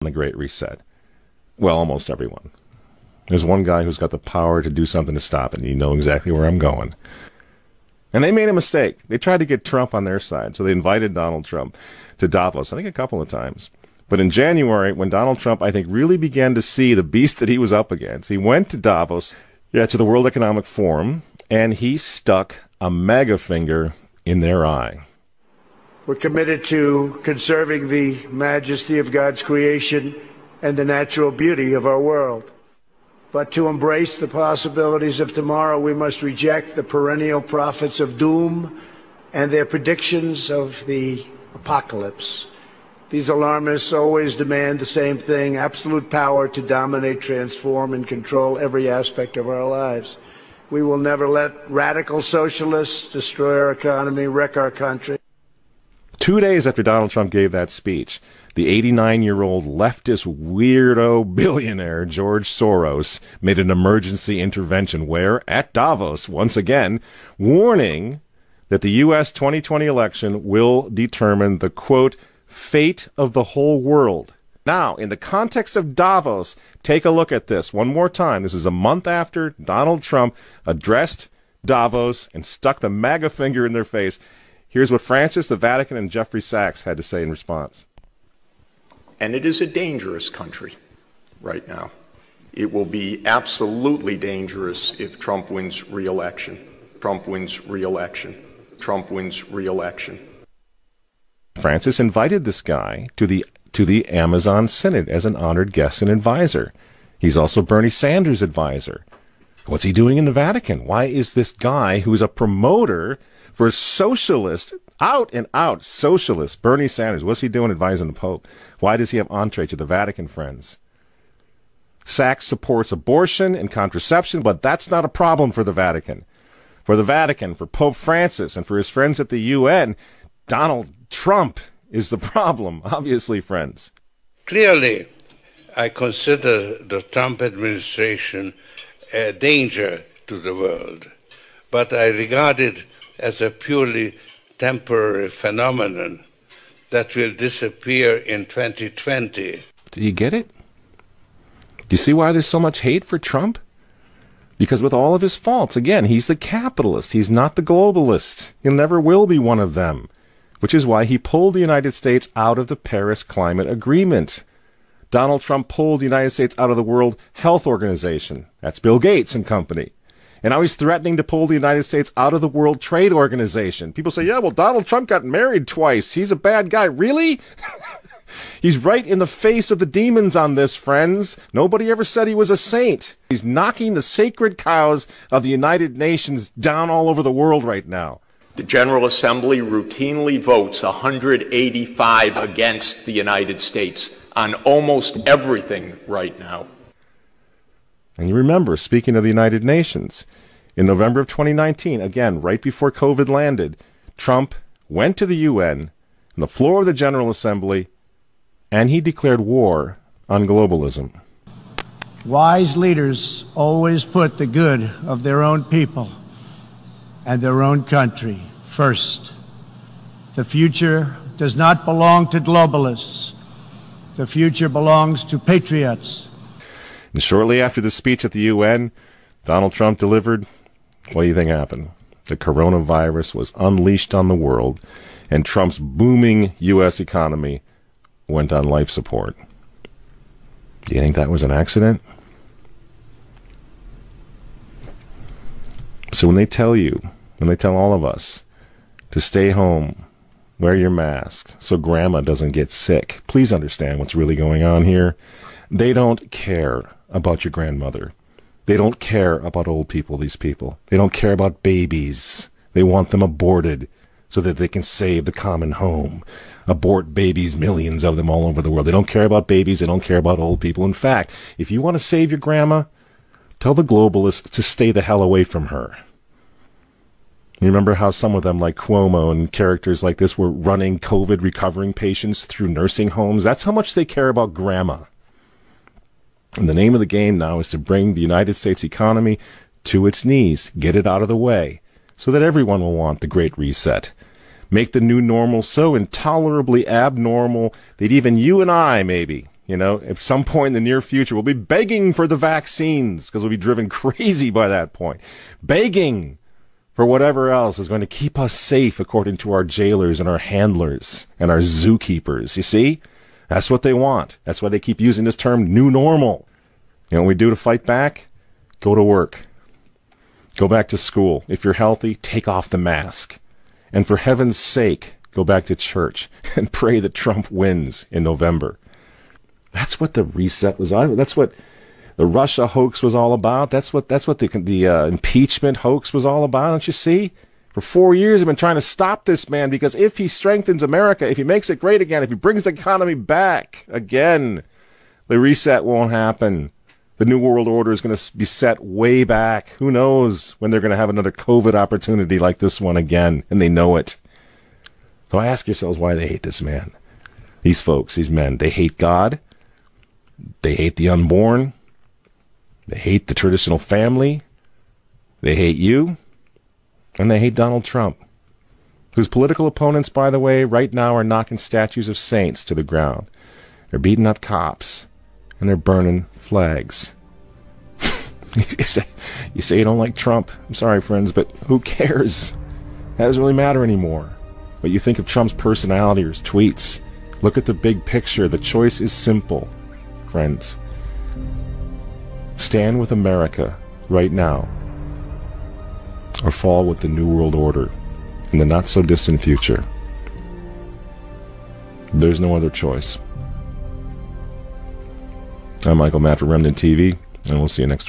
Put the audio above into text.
the Great Reset. Well, almost everyone. There's one guy who's got the power to do something to stop it, and you know exactly where I'm going. And they made a mistake. They tried to get Trump on their side, so they invited Donald Trump to Davos, I think a couple of times. But in January, when Donald Trump, I think, really began to see the beast that he was up against, he went to Davos, to the World Economic Forum, and he stuck a mega finger in their eye. We're committed to conserving the majesty of God's creation and the natural beauty of our world. But to embrace the possibilities of tomorrow, we must reject the perennial prophets of doom and their predictions of the apocalypse. These alarmists always demand the same thing: absolute power to dominate, transform, and control every aspect of our lives. We will never let radical socialists destroy our economy, wreck our country. 2 days after Donald Trump gave that speech, the 89-year-old leftist weirdo billionaire George Soros made an emergency intervention where, at Davos, once again, warning that the U.S. 2020 election will determine the, quote, fate of the whole world. Now, in the context of Davos, take a look at this one more time. This is a month after Donald Trump addressed Davos and stuck the MAGA finger in their face. Here's what Francis, the Vatican, and Jeffrey Sachs had to say in response. And it is a dangerous country right now. It will be absolutely dangerous if Trump wins re-election. Trump wins re-election. Trump wins re-election. Francis invited this guy to the Amazon Synod as an honored guest and advisor. He's also Bernie Sanders' advisor. What's he doing in the Vatican? Why is this guy who's a promoter for socialist, out and out socialist, Bernie Sanders, what's he doing advising the Pope? Why does he have entree to the Vatican, friends? Sachs supports abortion and contraception, but that's not a problem for the Vatican. For the Vatican, for Pope Francis, and for his friends at the UN, Donald Trump is the problem, obviously, friends. Clearly, I consider the Trump administration a danger to the world, but I regard it as a purely temporary phenomenon that will disappear in 2020. Do you get it? Do you see why there's so much hate for Trump? Because with all of his faults, again, he's the capitalist. He's not the globalist. He never will be one of them, which is why he pulled the United States out of the Paris Climate Agreement. Donald Trump pulled the United States out of the World Health Organization. That's Bill Gates and company. And now he's threatening to pull the United States out of the World Trade Organization. People say, yeah, well, Donald Trump got married twice. He's a bad guy. Really? He's right in the face of the demons on this, friends. Nobody ever said he was a saint. He's knocking the sacred cows of the United Nations down all over the world right now. The General Assembly routinely votes 185 against the United States on almost everything right now. And you remember, speaking of the United Nations, in November of 2019, again, right before COVID landed, Trump went to the UN, on the floor of the General Assembly, and he declared war on globalism. Wise leaders always put the good of their own people and their own country first. The future does not belong to globalists. The future belongs to patriots. And shortly after the speech at the UN, Donald Trump delivered, what do you think happened? The coronavirus was unleashed on the world, and Trump's booming U.S. economy went on life support. Do you think that was an accident? So when they tell all of us to stay home, wear your mask so grandma doesn't get sick, please understand what's really going on here. They don't care about your grandmother. They don't care about old people, these people. They don't care about babies. They want them aborted so that they can save the common home. Abort babies, millions of them all over the world. They don't care about babies. They don't care about old people. In fact, if you want to save your grandma, tell the globalists to stay the hell away from her. You remember how some of them, like Cuomo and characters like this, were running COVID recovering patients through nursing homes? That's how much they care about grandma. And the name of the game now is to bring the United States economy to its knees, get it out of the way, so that everyone will want the Great Reset. Make the new normal so intolerably abnormal that even you and I, maybe, You know, at some point in the near future, we'll be begging for the vaccines because we'll be driven crazy by that point. Begging for whatever else is going to keep us safe according to our jailers and our handlers and our zookeepers. You see? That's what they want. That's why they keep using this term new normal. You know what we do to fight back? Go to work. Go back to school. If you're healthy, take off the mask. And for heaven's sake, go back to church and pray that Trump wins in November. That's what the reset was all. That's what the Russia hoax was all about. That's what the impeachment hoax was all about. Don't you see? For 4 years, they've been trying to stop this man because if he strengthens America, if he makes it great again, if he brings the economy back again, the reset won't happen. The New World Order is going to be set way back. Who knows when they're going to have another COVID opportunity like this one again, and they know it. So ask yourselves why they hate this man. These folks, these men, they hate God. They hate the unborn. They hate the traditional family. They hate you. And they hate Donald Trump, whose political opponents, by the way, right now are knocking statues of saints to the ground. They're beating up cops, and they're burning flags. You say you don't like Trump. I'm sorry, friends, but who cares? That doesn't really matter anymore. What you think of Trump's personality or his tweets. Look at the big picture. The choice is simple, friends. Stand with America right now, or fall with the New World Order in the not-so-distant future. There's no other choice. I'm Michael Matt for Remnant TV, and we'll see you next week.